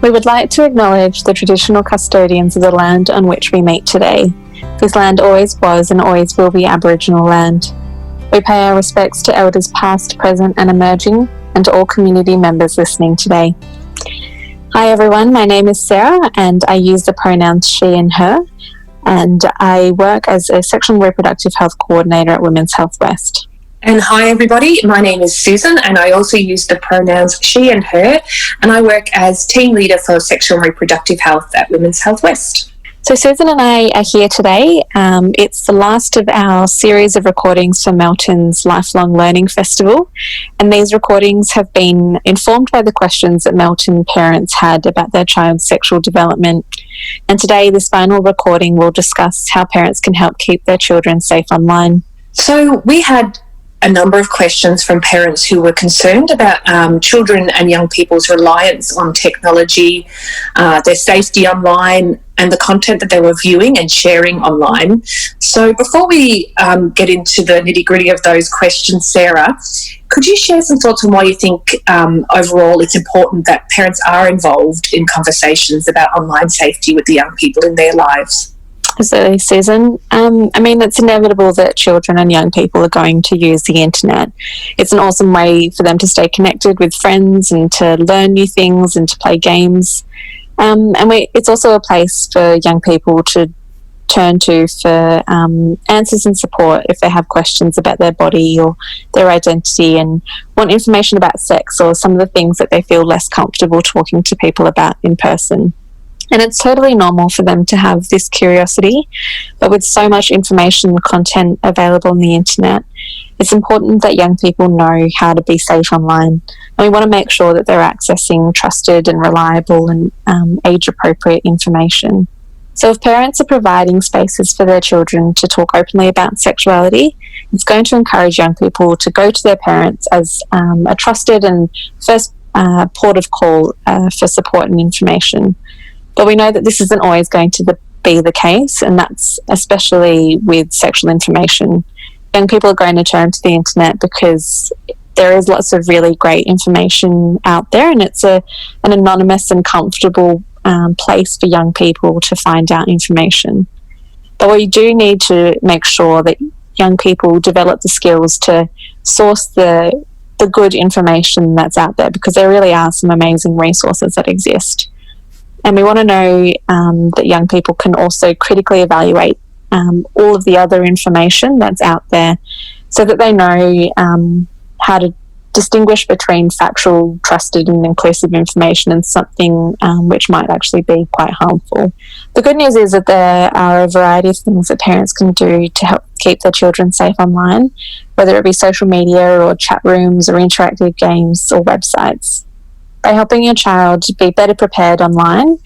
We would like to acknowledge the traditional custodians of the land on which we meet today. This land always was and always will be Aboriginal land. We pay our respects to elders past, present and emerging, and to all community members listening today. Hi everyone, my name is Sarah and I use the pronouns she and her, and I work as a sexual and reproductive health coordinator at Women's Health West. And hi everybody, my name is Susan and I also use the pronouns she and her, and I work as team leader for sexual and reproductive health at Women's Health West. So Susan and I are here today. It's the last of our series of recordings for Melton's Lifelong Learning Festival, and these recordings have been informed by the questions that Melton parents had about their child's sexual development. And today this final recording will discuss how parents can help keep their children safe online. So we had a number of questions from parents who were concerned about children and young people's reliance on technology, their safety online, and the content that they were viewing and sharing online. So before we get into the nitty-gritty of those questions, Sarah, could you share some thoughts on why you think overall it's important that parents are involved in conversations about online safety with the young people in their lives? Absolutely, Susan. It's inevitable that children and young people are going to use the internet. It's an awesome way for them to stay connected with friends and to learn new things and to play games. It's also a place for young people to turn to for answers and support if they have questions about their body or their identity and want information about sex or some of the things that they feel less comfortable talking to people about in person. And it's totally normal for them to have this curiosity, but with so much information and content available on the internet, it's important that young people know how to be safe online. And we want to make sure that they're accessing trusted and reliable and age-appropriate information. So if parents are providing spaces for their children to talk openly about sexuality, it's going to encourage young people to go to their parents as a trusted and first port of call for support and information. But we know that this isn't always going to be the case, and that's especially with sexual information. Young people are going to turn to the internet because there is lots of really great information out there, and it's an anonymous and comfortable place for young people to find out information. But we do need to make sure that young people develop the skills to source the good information that's out there, because there really are some amazing resources that exist. And we want to know that young people can also critically evaluate all of the other information that's out there so that they know how to distinguish between factual, trusted and inclusive information and something which might actually be quite harmful. The good news is that there are a variety of things that parents can do to help keep their children safe online, whether it be social media or chat rooms or interactive games or websites. By helping your child be better prepared online,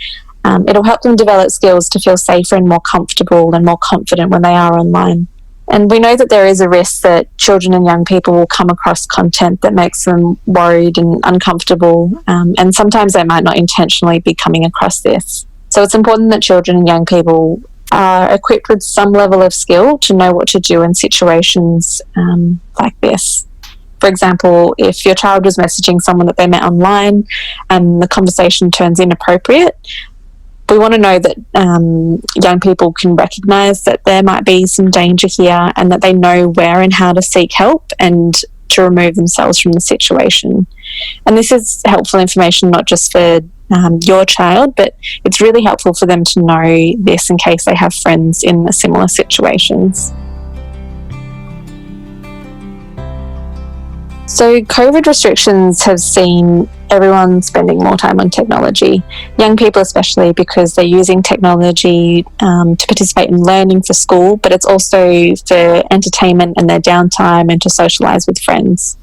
it'll help them develop skills to feel safer and more comfortable and more confident when they are online. And we know that there is a risk that children and young people will come across content that makes them worried and uncomfortable, and sometimes they might not intentionally be coming across this. So it's important that children and young people are equipped with some level of skill to know what to do in situations like this. For example, if your child was messaging someone that they met online and the conversation turns inappropriate, we want to know that young people can recognise that there might be some danger here and that they know where and how to seek help and to remove themselves from the situation. And this is helpful information not just for your child, but it's really helpful for them to know this in case they have friends in similar situations. So COVID restrictions have seen everyone spending more time on technology, young people especially, because they're using technology to participate in learning for school, but it's also for entertainment and their downtime and to socialise with friends.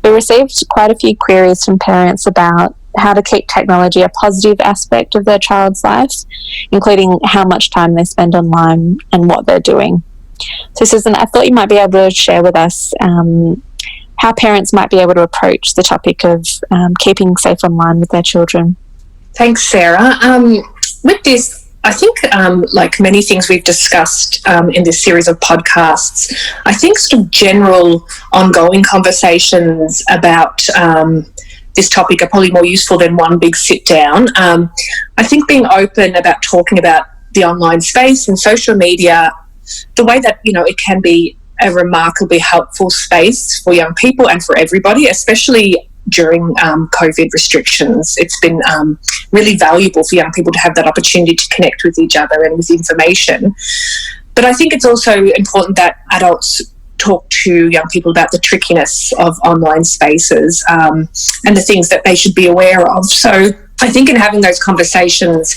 We received quite a few queries from parents about how to keep technology a positive aspect of their child's life, including how much time they spend online and what they're doing. So Susan, I thought you might be able to share with us how parents might be able to approach the topic of keeping safe online with their children. Thanks, Sarah. With this, I think, like many things we've discussed in this series of podcasts, I think sort of general ongoing conversations about this topic are probably more useful than one big sit down. I think being open about talking about the online space and social media, the way that, it can be a remarkably helpful space for young people and for everybody, especially during COVID restrictions. It's been really valuable for young people to have that opportunity to connect with each other and with information. But I think it's also important that adults talk to young people about the trickiness of online spaces and the things that they should be aware of. So I think in having those conversations,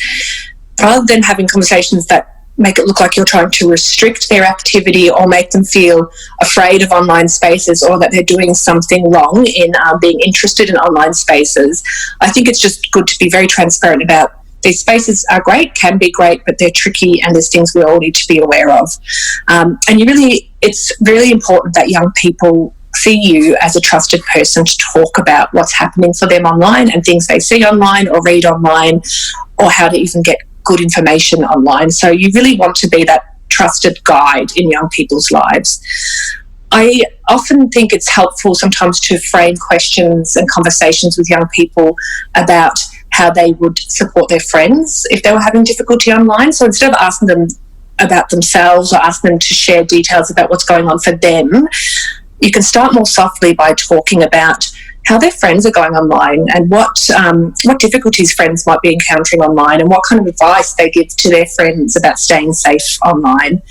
rather than having conversations that make it look like you're trying to restrict their activity or make them feel afraid of online spaces or that they're doing something wrong in being interested in online spaces, I think it's just good to be very transparent about these spaces are great, can be great, but they're tricky and there's things we all need to be aware of. It's really important that young people see you as a trusted person to talk about what's happening for them online and things they see online or read online, or how to even get good information online. So you really want to be that trusted guide in young people's lives. I often think it's helpful sometimes to frame questions and conversations with young people about how they would support their friends if they were having difficulty online. So instead of asking them about themselves or asking them to share details about what's going on for them, you can start more softly by talking about how their friends are going online and what difficulties friends might be encountering online and what kind of advice they give to their friends about staying safe online.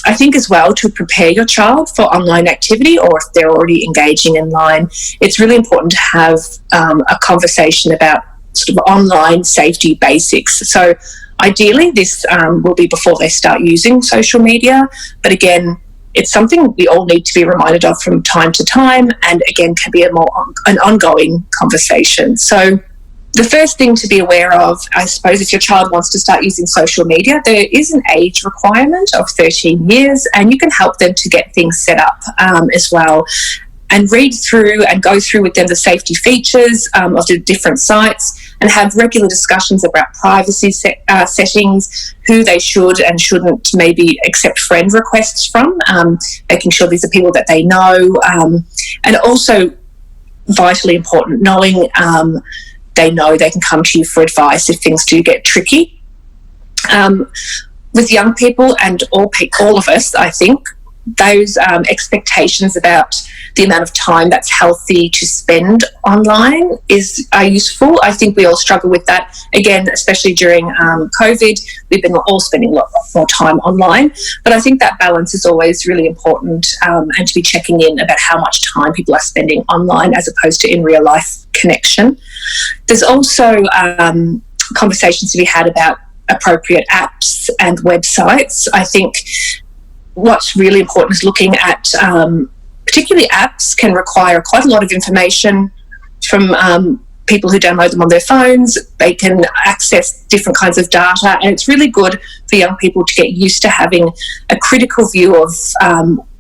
I think as well, to prepare your child for online activity, or if they're already engaging online, it's really important to have a conversation about sort of online safety basics. So ideally this will be before they start using social media, but again, it's something we all need to be reminded of from time to time, and again can be an ongoing conversation. So the first thing to be aware of, I suppose, if your child wants to start using social media, there is an age requirement of 13 years, and you can help them to get things set up as well, and read through and go through with them the safety features of the different sites, and have regular discussions about privacy settings, who they should and shouldn't maybe accept friend requests from, making sure these are people that they know, and also vitally important, knowing they know they can come to you for advice if things do get tricky. With young people and all of us, I think, those expectations about the amount of time that's healthy to spend online are useful. I think we all struggle with that. Again, especially during COVID, we've been all spending a lot more time online. But I think that balance is always really important, and to be checking in about how much time people are spending online as opposed to in real life connection. There's also conversations to be had about appropriate apps and websites. I think what's really important is looking at, particularly apps can require quite a lot of information from people who download them on their phones. They can access different kinds of data, and it's really good for young people to get used to having a critical view of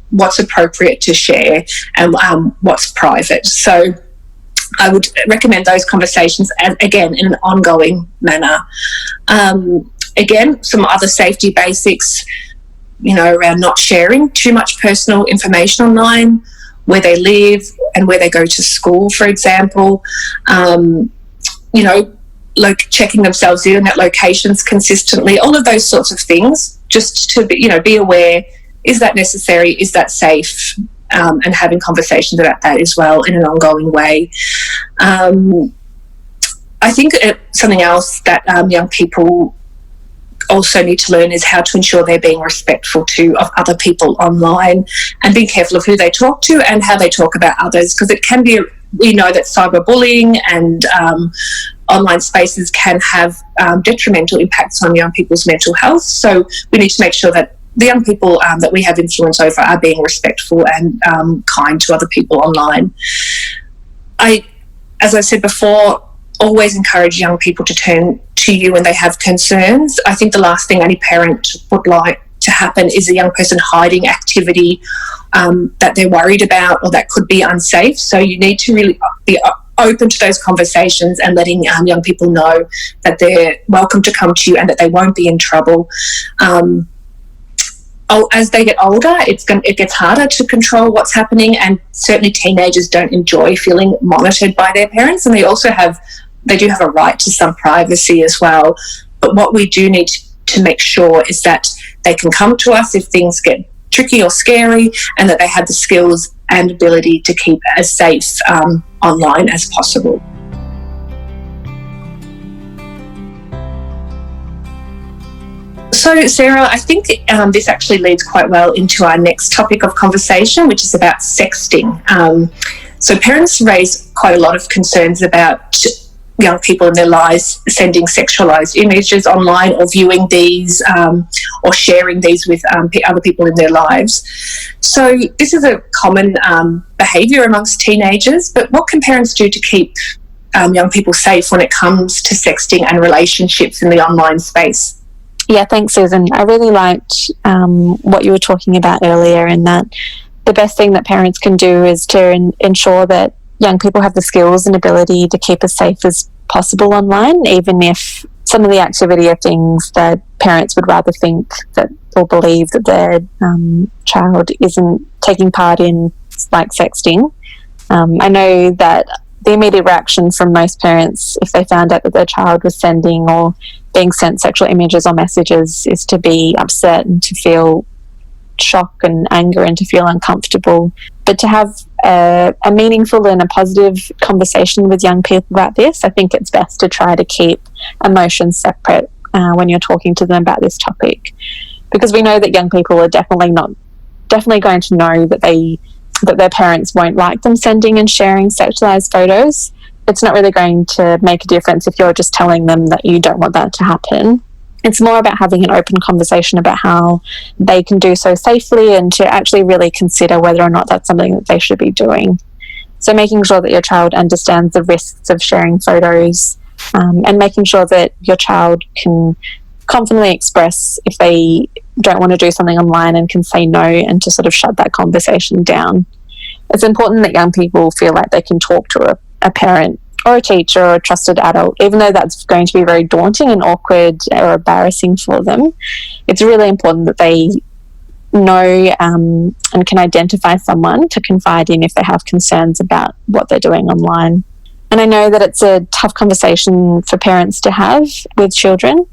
what's appropriate to share and what's private. So I would recommend those conversations, again, in an ongoing manner. Again, some other safety basics, around not sharing too much personal information online, where they live and where they go to school, for example. Checking themselves in at locations consistently, all of those sorts of things, just to be aware, is that necessary, is that safe, and having conversations about that as well in an ongoing way. I think something else that young people also need to learn is how to ensure they're being respectful of other people online, and being careful of who they talk to and how they talk about others, because it can be, we know that cyberbullying and online spaces can have detrimental impacts on young people's mental health. So we need to make sure that the young people that we have influence over are being respectful and kind to other people online. As I said before, always encourage young people to turn to you when they have concerns. I think the last thing any parent would like to happen is a young person hiding activity that they're worried about or that could be unsafe. So you need to really be open to those conversations and letting young people know that they're welcome to come to you and that they won't be in trouble. as they get older, it gets harder to control what's happening, and certainly teenagers don't enjoy feeling monitored by their parents, and they do have a right to some privacy as well. But what we do need to make sure is that they can come to us if things get tricky or scary, and that they have the skills and ability to keep as safe online as possible. So, Sarah, I think this actually leads quite well into our next topic of conversation, which is about sexting. So parents raise quite a lot of concerns about young people in their lives sending sexualized images online, or viewing these or sharing these with other people in their lives. So this is a common behaviour amongst teenagers, but what can parents do to keep young people safe when it comes to sexting and relationships in the online space? Yeah, thanks, Susan. I really liked what you were talking about earlier, in that the best thing that parents can do is to ensure that young people have the skills and ability to keep as safe as possible online, even if some of the activity are things that parents would rather think that or believe that their child isn't taking part in, like sexting. I know that the immediate reaction from most parents, if they found out that their child was sending or being sent sexual images or messages, is to be upset and to feel shock and anger and to feel uncomfortable. But to have a meaningful and a positive conversation with young people about this, I think it's best to try to keep emotions separate when you're talking to them about this topic, because we know that young people are definitely going to know that their parents won't like them sending and sharing sexualized photos. It's not really going to make a difference if you're just telling them that you don't want that to happen. It's more about having an open conversation about how they can do so safely, and to actually really consider whether or not that's something that they should be doing. So making sure that your child understands the risks of sharing photos, and making sure that your child can confidently express if they don't want to do something online, and can say no, and to sort of shut that conversation down. It's important that young people feel like they can talk to a parent or a teacher or a trusted adult, even though that's going to be very daunting and awkward or embarrassing for them. It's really important that they know and can identify someone to confide in if they have concerns about what they're doing online. And I know that it's a tough conversation for parents to have with children,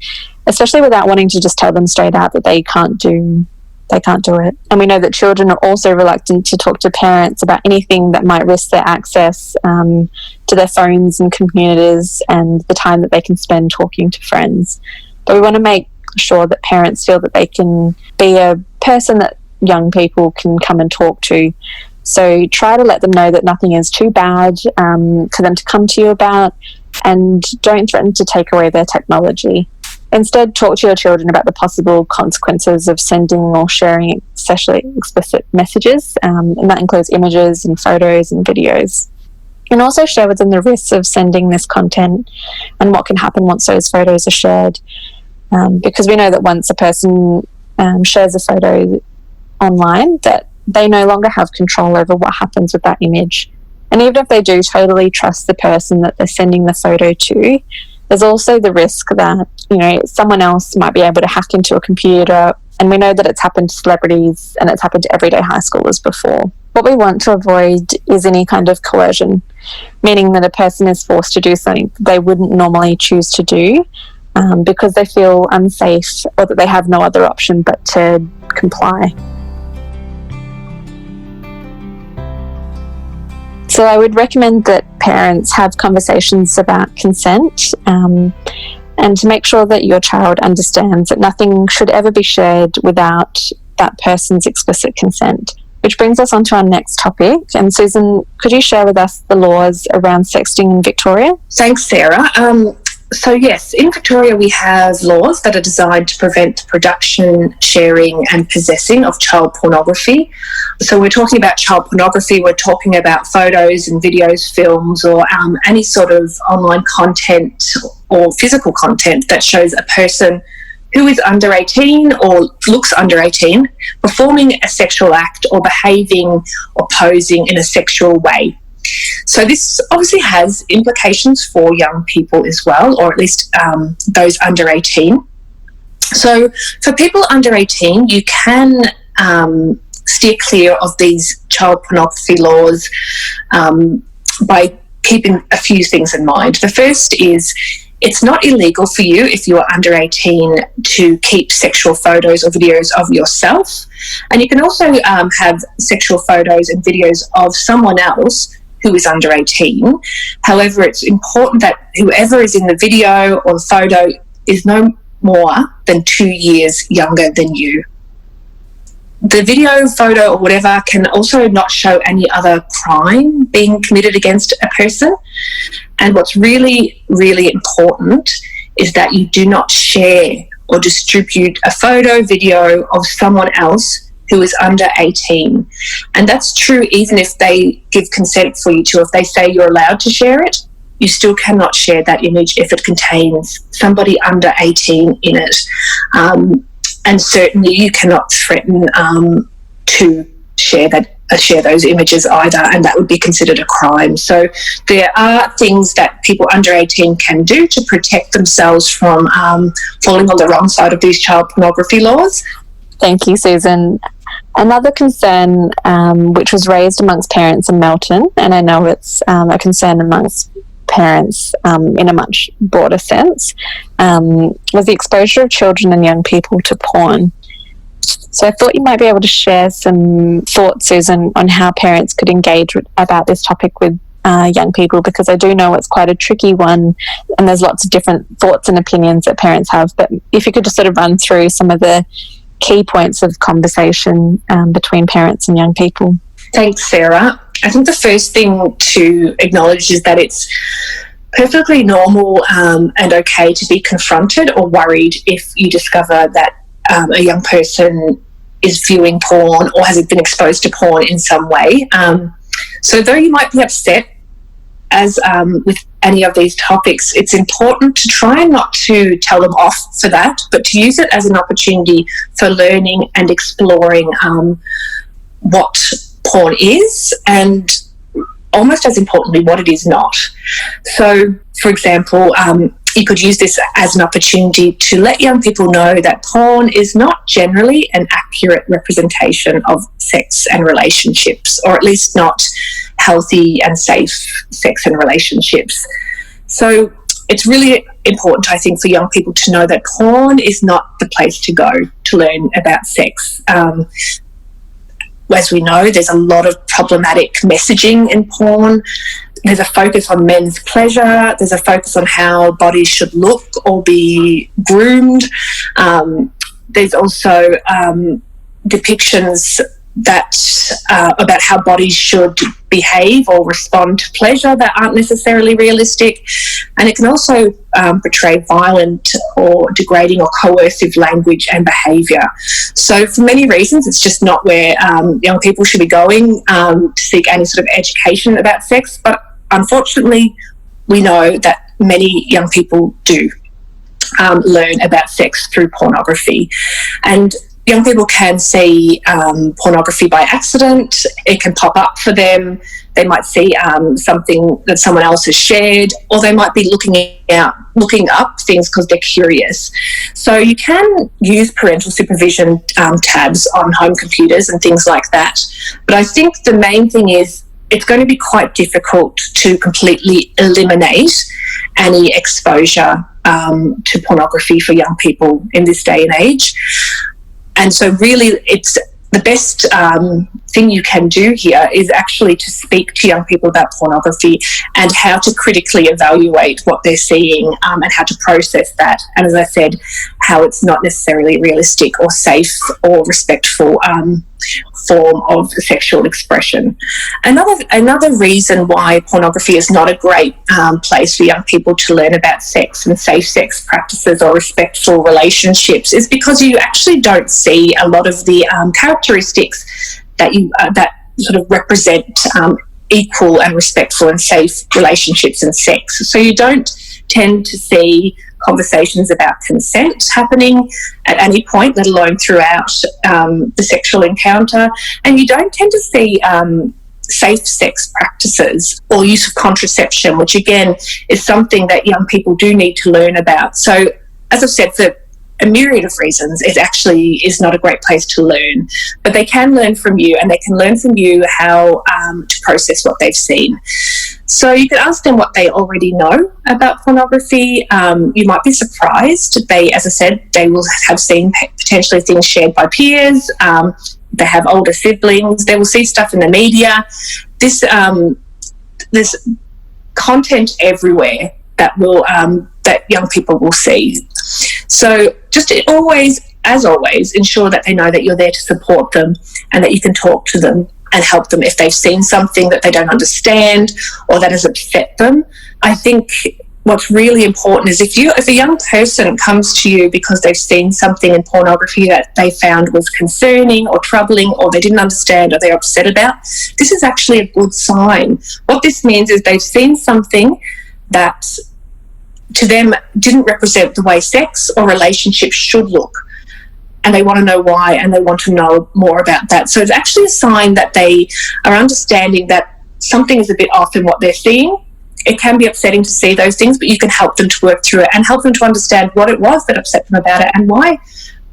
especially without wanting to just tell them straight out that they can't do it. And we know that children are also reluctant to talk to parents about anything that might risk their access to their phones and computers and the time that they can spend talking to friends. But we want to make sure that parents feel that they can be a person that young people can come and talk to. So try to let them know that nothing is too bad for them to come to you about, and don't threaten to take away their technology. Instead, talk to your children about the possible consequences of sending or sharing sexually explicit messages, and that includes images and photos and videos. And also share with them the risks of sending this content and what can happen once those photos are shared. Because we know that once a person shares a photo online, that they no longer have control over what happens with that image. And even if they do totally trust the person that they're sending the photo to, there's also the risk that, someone else might be able to hack into a computer. And we know that it's happened to celebrities and it's happened to everyday high schoolers before. What we want to avoid is any kind of coercion, meaning that a person is forced to do something they wouldn't normally choose to do because they feel unsafe, or that they have no other option but to comply. So I would recommend that parents have conversations about consent, and to make sure that your child understands that nothing should ever be shared without that person's explicit consent. Which brings us on to our next topic. And Susan, could you share with us the laws around sexting in Victoria? Thanks, Sarah. So yes, in Victoria we have laws that are designed to prevent the production, sharing and possessing of child pornography. So we're talking about child pornography, we're talking about photos and videos, films, or any sort of online content or physical content that shows a person who is under 18 or looks under 18 performing a sexual act or behaving or posing in a sexual way. So this obviously has implications for young people as well, or at least those under 18. So for people under 18, you can steer clear of these child pornography laws by keeping a few things in mind. The first is it's not illegal for you, if you are under 18, to keep sexual photos or videos of yourself. And you can also have sexual photos and videos of someone else who is under 18. However, it's important that whoever is in the video or the photo is no more than 2 years younger than you. The video, photo, or whatever can also not show any other crime being committed against a person. And what's really, really important is that you do not share or distribute a photo, video of someone else who is under 18. And that's true even if they give consent for you to. If they say you're allowed to share it, you still cannot share that image if it contains somebody under 18 in it. And certainly you cannot threaten to share those images either, and that would be considered a crime. So there are things that people under 18 can do to protect themselves from falling on the wrong side of these child pornography laws. Thank you, Susan. Another concern which was raised amongst parents in Melton, and I know it's a concern amongst parents in a much broader sense, was the exposure of children and young people to porn. So I thought you might be able to share some thoughts, Susan, on how parents could engage about this topic with young people, because I do know it's quite a tricky one and there's lots of different thoughts and opinions that parents have. But if you could just sort of run through some of the key points of conversation between parents and young people. Thanks, Sarah. I think the first thing to acknowledge is that it's perfectly normal and okay to be confronted or worried if you discover that a young person is viewing porn or has been exposed to porn in some way. So though you might be upset, as with any of these topics, it's important to try not to tell them off for that, but to use it as an opportunity for learning and exploring what porn is, and almost as importantly, what it is not. So, for example, you could use this as an opportunity to let young people know that porn is not generally an accurate representation of sex and relationships, or at least not healthy and safe sex and relationships. So it's really important, I think, for young people to know that porn is not the place to go to learn about sex. As we know, there's a lot of problematic messaging in porn. There's a focus on men's pleasure. There's a focus on how bodies should look or be groomed. There's also depictions that about how bodies should behave or respond to pleasure that aren't necessarily realistic. And it can also portray violent or degrading or coercive language and behaviour. So for many reasons, it's just not where young people should be going to seek any sort of education about sex. But unfortunately, we know that many young people do learn about sex through pornography. And young people can see pornography by accident. It can pop up for them. They might see something that someone else has shared, or they might be looking up things because they're curious. So you can use parental supervision tabs on home computers and things like that. But I think the main thing is it's going to be quite difficult to completely eliminate any exposure to pornography for young people in this day and age. And so really it's the best thing you can do here is actually to speak to young people about pornography and how to critically evaluate what they're seeing and how to process that. And as I said, how it's not necessarily realistic or safe or respectful form of sexual expression. Another reason why pornography is not a great place for young people to learn about sex and safe sex practices or respectful relationships is because you actually don't see a lot of the characteristics that that sort of represent equal and respectful and safe relationships and sex. So you don't tend to see conversations about consent happening at any point, let alone throughout the sexual encounter. And you don't tend to see safe sex practices or use of contraception, which again is something that young people do need to learn about. So as I've said, for a myriad of reasons, it actually is not a great place to learn. But they can learn from you, and they can learn from you how to process what they've seen. So you can ask them what they already know about pornography. You might be surprised. They, as I said, they will have seen potentially things shared by peers. They have older siblings. They will see stuff in the media. There's content everywhere that will that young people will see. So just as always, ensure that they know that you're there to support them and that you can talk to them and help them if they've seen something that they don't understand or that has upset them. I think what's really important is if a young person comes to you because they've seen something in pornography that they found was concerning or troubling or they didn't understand or they're upset about, this is actually a good sign. What this means is they've seen something that to them didn't represent the way sex or relationships should look, and they want to know why, and they want to know more about that. So it's actually a sign that they are understanding that something is a bit off in what they're seeing. It can be upsetting to see those things, but you can help them to work through it and help them to understand what it was that upset them about it and why.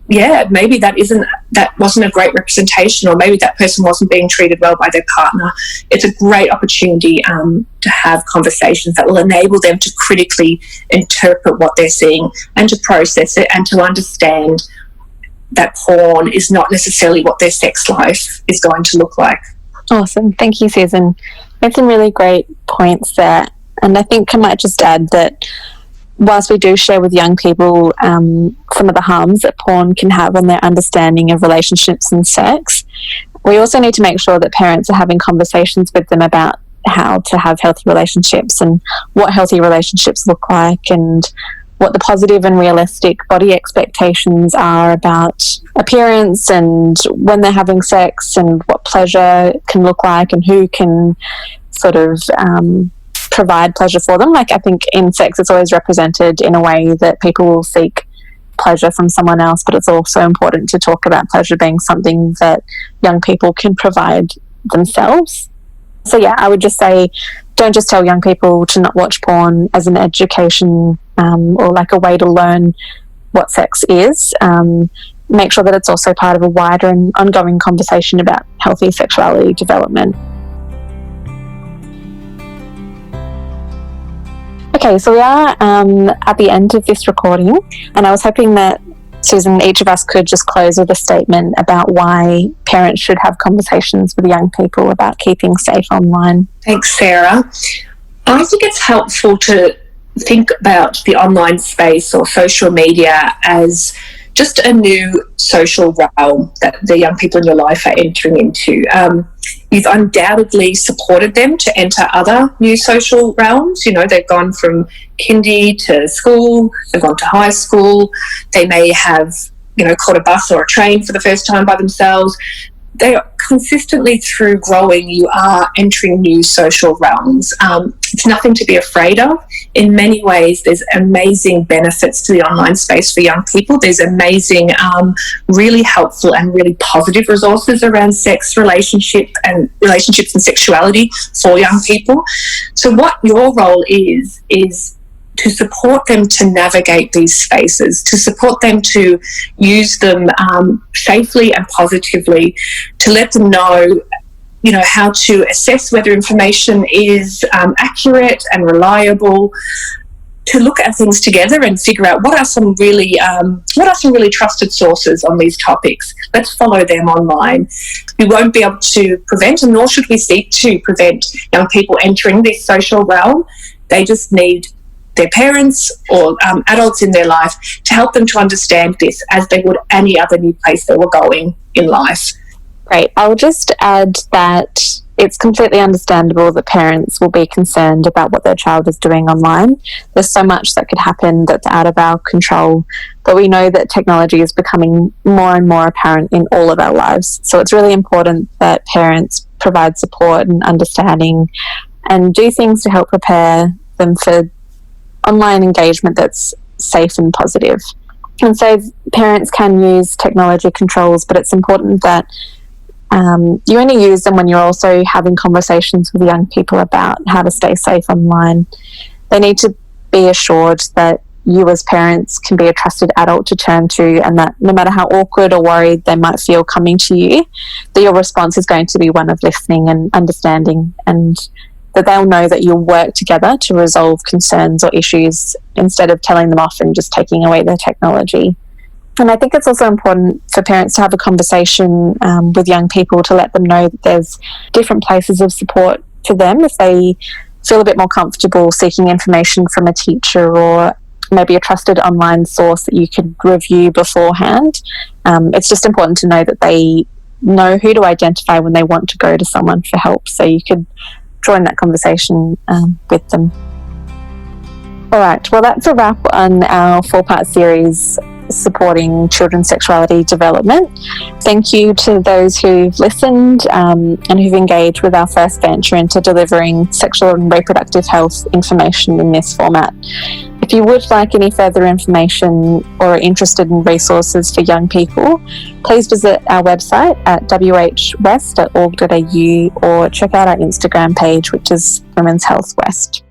Yeah, maybe that wasn't a great representation, or maybe that person wasn't being treated well by their partner. It's a great opportunity to have conversations that will enable them to critically interpret what they're seeing and to process it and to understand that porn is not necessarily what their sex life is going to look like. Awesome. Thank you, Susan. Made some really great points there. And I think I might just add that whilst we do share with young people some of the harms that porn can have on their understanding of relationships and sex, we also need to make sure that parents are having conversations with them about how to have healthy relationships and what healthy relationships look like and what the positive and realistic body expectations are about appearance and when they're having sex and what pleasure can look like and who can sort of provide pleasure for them. Like, I think in sex it's always represented in a way that people will seek pleasure from someone else, but it's also important to talk about pleasure being something that young people can provide themselves. So yeah, I would just say don't just tell young people to not watch porn as an education or like a way to learn what sex is. Make sure that it's also part of a wider and ongoing conversation about healthy sexuality development. Okay, so we are at the end of this recording, and I was hoping that, Susan, each of us could just close with a statement about why parents should have conversations with young people about keeping safe online. Thanks, Sarah. I think it's helpful to think about the online space or social media as just a new social realm that the young people in your life are entering into. You've undoubtedly supported them to enter other new social realms. You know, they've gone from kindy to school, they've gone to high school, they may have, caught a bus or a train for the first time by themselves. They are consistently, through growing, you are entering new social realms. It's nothing to be afraid of. In many ways, there's amazing benefits to the online space for young people. There's amazing, really helpful and really positive resources around sex, relationships and sexuality for young people. So what your role is to support them to navigate these spaces, to support them to use them safely and positively, to let them know, how to assess whether information is accurate and reliable, to look at things together and figure out what are some really trusted sources on these topics. Let's follow them online. We won't be able to prevent, and nor should we seek to prevent, young people entering this social realm. They just need their parents or adults in their life to help them to understand this as they would any other new place they were going in life. Great. I'll just add that it's completely understandable that parents will be concerned about what their child is doing online. There's so much that could happen that's out of our control, but we know that technology is becoming more and more apparent in all of our lives. So it's really important that parents provide support and understanding and do things to help prepare them for online engagement that's safe and positive. And so parents can use technology controls, but it's important that you only use them when you're also having conversations with young people about how to stay safe online. They need to be assured that you as parents can be a trusted adult to turn to, and that no matter how awkward or worried they might feel coming to you, that your response is going to be one of listening and understanding, and that they'll know that you'll work together to resolve concerns or issues instead of telling them off and just taking away their technology. And I think it's also important for parents to have a conversation with young people to let them know that there's different places of support for them if they feel a bit more comfortable seeking information from a teacher or maybe a trusted online source that you could review beforehand. It's just important to know that they know who to identify when they want to go to someone for help, so you could join that conversation with them. All right, well, that's a wrap on our 4-part series supporting children's sexuality development. Thank you to those who've listened and who've engaged with our first venture into delivering sexual and reproductive health information in this format. If you would like any further information or are interested in resources for young people, please visit our website at whwest.org.au or check out our Instagram page, which is Women's Health West.